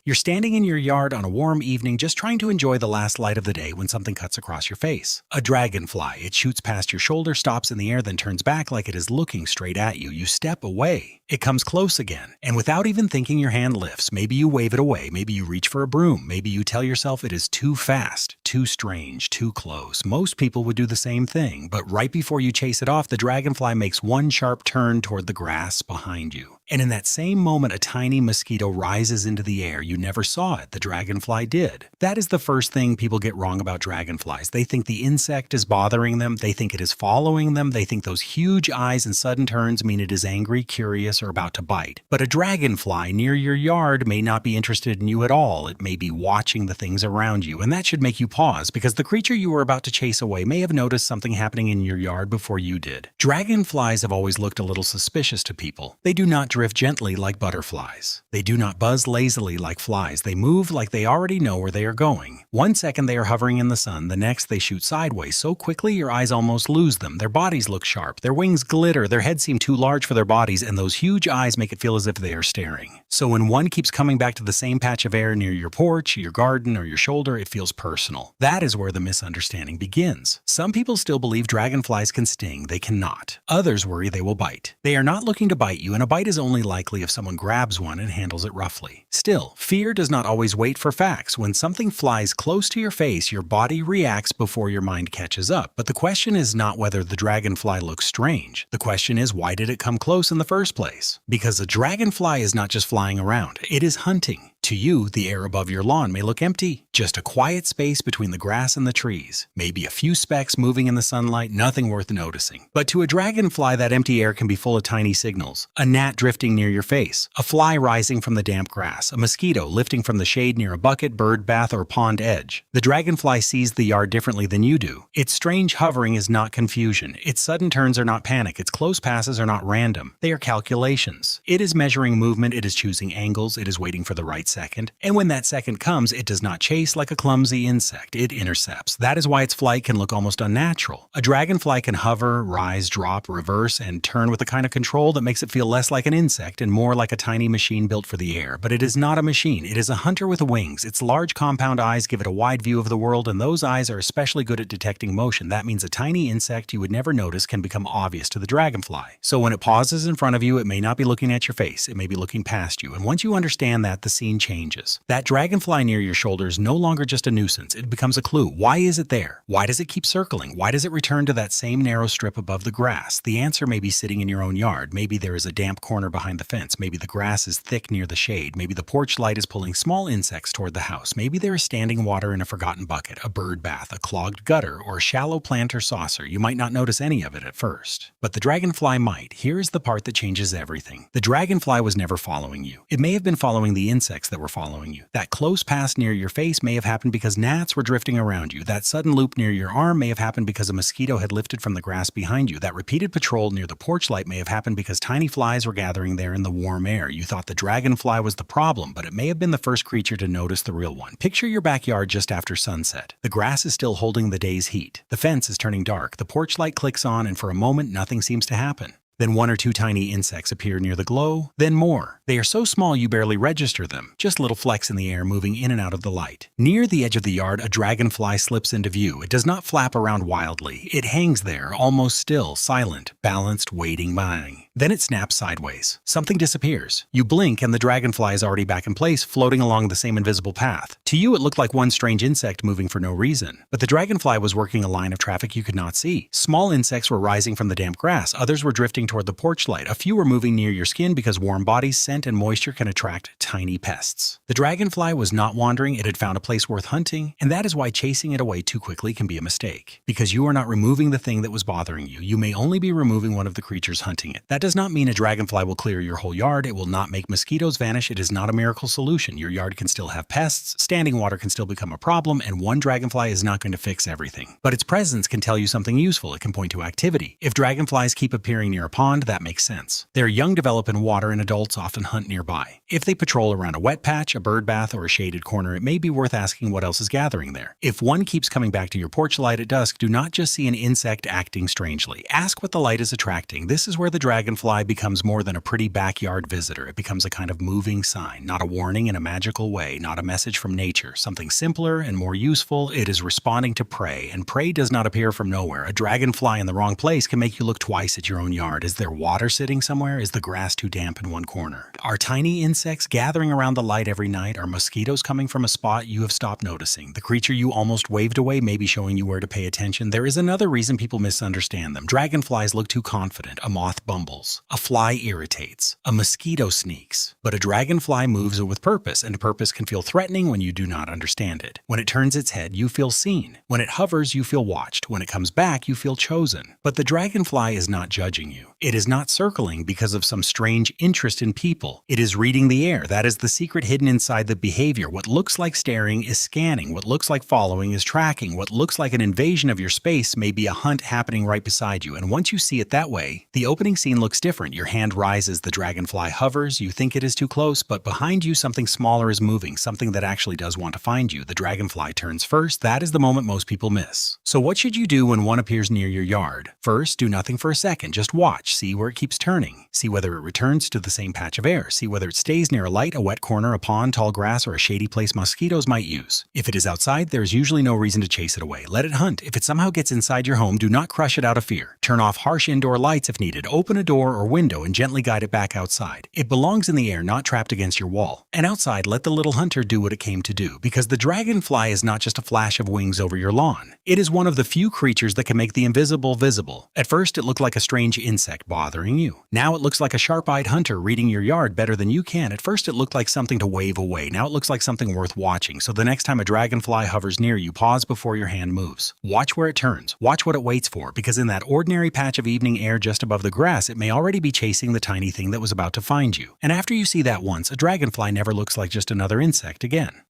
You're standing in your yard on a warm evening just trying to enjoy the last light of the day when something cuts across your face. A dragonfly. It shoots past your shoulder, stops in the air, then turns back like it is looking straight at you. You step away. It comes close again, and without even thinking your hand lifts. Maybe you wave it away, maybe you reach for a broom, maybe you tell yourself it is too fast, too strange, too close. Most people would do the same thing, but right before you chase it off, the dragonfly makes one sharp turn toward the grass behind you. And in that same moment, a tiny mosquito rises into the air. You never saw it. The dragonfly did. That is the first thing people get wrong about dragonflies. They think the insect is bothering them. They think it is following them. They think those huge eyes and sudden turns mean it is angry, curious, or about to bite. But a dragonfly near your yard may not be interested in you at all. It may be watching the things around you. And that should make you pause, because the creature you were about to chase away may have noticed something happening in your yard before you did. Dragonflies have always looked a little suspicious to people. They do not drift gently like butterflies. They do not buzz lazily like flies. They move like they already know where they are going. One second they are hovering in the sun, the next they shoot sideways so quickly your eyes almost lose them. Their bodies look sharp, their wings glitter, their heads seem too large for their bodies, and those huge eyes make it feel as if they are staring. So when one keeps coming back to the same patch of air near your porch, your garden, or your shoulder, it feels personal. That is where the misunderstanding begins. Some people still believe dragonflies can sting. They cannot. Others worry they will bite. They are not looking to bite you, and a bite is only likely if someone grabs one and handles it roughly. Still, fear does not always wait for facts. When something flies close to your face, your body reacts before your mind catches up. But the question is not whether the dragonfly looks strange. The question is, why did it come close in the first place? Because a dragonfly is not just flying around, it is hunting. To you, the air above your lawn may look empty, just a quiet space between the grass and the trees. Maybe a few specks moving in the sunlight, nothing worth noticing. But to a dragonfly, that empty air can be full of tiny signals. A gnat drifting near your face, a fly rising from the damp grass, a mosquito lifting from the shade near a bucket, bird bath, or pond edge. The dragonfly sees the yard differently than you do. Its strange hovering is not confusion. Its sudden turns are not panic. Its close passes are not random. They are calculations. It is measuring movement. It is choosing angles. It is waiting for the right second. And when that second comes, it does not chase like a clumsy insect. It intercepts. That is why its flight can look almost unnatural. A dragonfly can hover, rise, drop, reverse, and turn with a kind of control that makes it feel less like an insect and more like a tiny machine built for the air. But it is not a machine. It is a hunter with wings. Its large compound eyes give it a wide view of the world, and those eyes are especially good at detecting motion. That means a tiny insect you would never notice can become obvious to the dragonfly. So when it pauses in front of you, it may not be looking at your face. It may be looking past you. And once you understand that, the scene changes. That dragonfly near your shoulder is no longer just a nuisance. It becomes a clue. Why is it there? Why does it keep circling? Why does it return to that same narrow strip above the grass? The answer may be sitting in your own yard. Maybe there is a damp corner behind the fence. Maybe the grass is thick near the shade. Maybe the porch light is pulling small insects toward the house. Maybe there is standing water in a forgotten bucket, a bird bath, a clogged gutter, or a shallow plant or saucer. You might not notice any of it at first, but the dragonfly might. Here is the part that changes everything. The dragonfly was never following you. It may have been following the insects that were following you. That close pass near your face may have happened because gnats were drifting around you. That sudden loop near your arm may have happened because a mosquito had lifted from the grass behind you. That repeated patrol near the porch light may have happened because tiny flies were gathering there in the warm air. You thought the dragonfly was the problem, but it may have been the first creature to notice the real one. Picture your backyard just after sunset. The grass is still holding the day's heat. The fence is turning dark. The porch light clicks on, and for a moment, nothing seems to happen. Then one or two tiny insects appear near the glow, then more. They are so small you barely register them, just little flecks in the air moving in and out of the light. Near the edge of the yard, a dragonfly slips into view. It does not flap around wildly. It hangs there, almost still, silent, balanced, waiting by. Then it snaps sideways. Something disappears. You blink and the dragonfly is already back in place, floating along the same invisible path. To you, it looked like one strange insect moving for no reason. But the dragonfly was working a line of traffic you could not see. Small insects were rising from the damp grass. Others were drifting toward the porch light. A few were moving near your skin because warm bodies, scent, and moisture can attract tiny pests. The dragonfly was not wandering. It had found a place worth hunting, and that is why chasing it away too quickly can be a mistake. Because you are not removing the thing that was bothering you. You may only be removing one of the creatures hunting it. That does not mean a dragonfly will clear your whole yard. It will not make mosquitoes vanish. It is not a miracle solution. Your yard can still have pests, standing water can still become a problem, and one dragonfly is not going to fix everything. But its presence can tell you something useful. It can point to activity. If dragonflies keep appearing near a pond, that makes sense. Their young develop in water and adults often hunt nearby. If they patrol around a wet patch, a birdbath, or a shaded corner, it may be worth asking what else is gathering there. If one keeps coming back to your porch light at dusk, do not just see an insect acting strangely. Ask what the light is attracting. This is where the dragonfly becomes more than a pretty backyard visitor. It becomes a kind of moving sign, not a warning in a magical way, not a message from nature. Something simpler and more useful. It is responding to prey, and prey does not appear from nowhere. A dragonfly in the wrong place can make you look twice at your own yard. Is there water sitting somewhere? Is the grass too damp in one corner? Are tiny insects gathering around the light every night? Are mosquitoes coming from a spot you have stopped noticing? The creature you almost waved away may be showing you where to pay attention. There is another reason people misunderstand them. Dragonflies look too confident. A moth bumbles. A fly irritates. A mosquito sneaks. But a dragonfly moves with purpose, and purpose can feel threatening when you do not understand it. When it turns its head, you feel seen. When it hovers, you feel watched. When it comes back, you feel chosen. But the dragonfly is not judging you. It is not circling because of some strange interest in people. It is reading the air. That is the secret hidden inside the behavior. What looks like staring is scanning. What looks like following is tracking. What looks like an invasion of your space may be a hunt happening right beside you. And once you see it that way, the opening scene looks different. Your hand rises, the dragonfly hovers, you think it is too close, but behind you something smaller is moving, something that actually does want to find you. The dragonfly turns first. That is the moment most people miss. So what should you do when one appears near your yard? First, do nothing for a second. Just watch. See where it keeps turning. See whether it returns to the same patch of air. See whether it stays near a light, a wet corner, a pond, tall grass, or a shady place mosquitoes might use. If it is outside, there is usually no reason to chase it away. Let it hunt. If it somehow gets inside your home, do not crush it out of fear. Turn off harsh indoor lights if needed. Open a door or window and gently guide it back outside. It belongs in the air, not trapped against your wall. And outside, let the little hunter do what it came to do, because the dragonfly is not just a flash of wings over your lawn. It is one of the few creatures that can make the invisible visible. At first, it looked like a strange insect bothering you. Now it looks like a sharp-eyed hunter reading your yard better than you can. At first, it looked like something to wave away. Now it looks like something worth watching. So the next time a dragonfly hovers near you, pause before your hand moves. Watch where it turns. Watch what it waits for, because in that ordinary patch of evening air just above the grass, it may already be chasing the tiny thing that was about to find you. And after you see that once, a dragonfly never looks like just another insect again.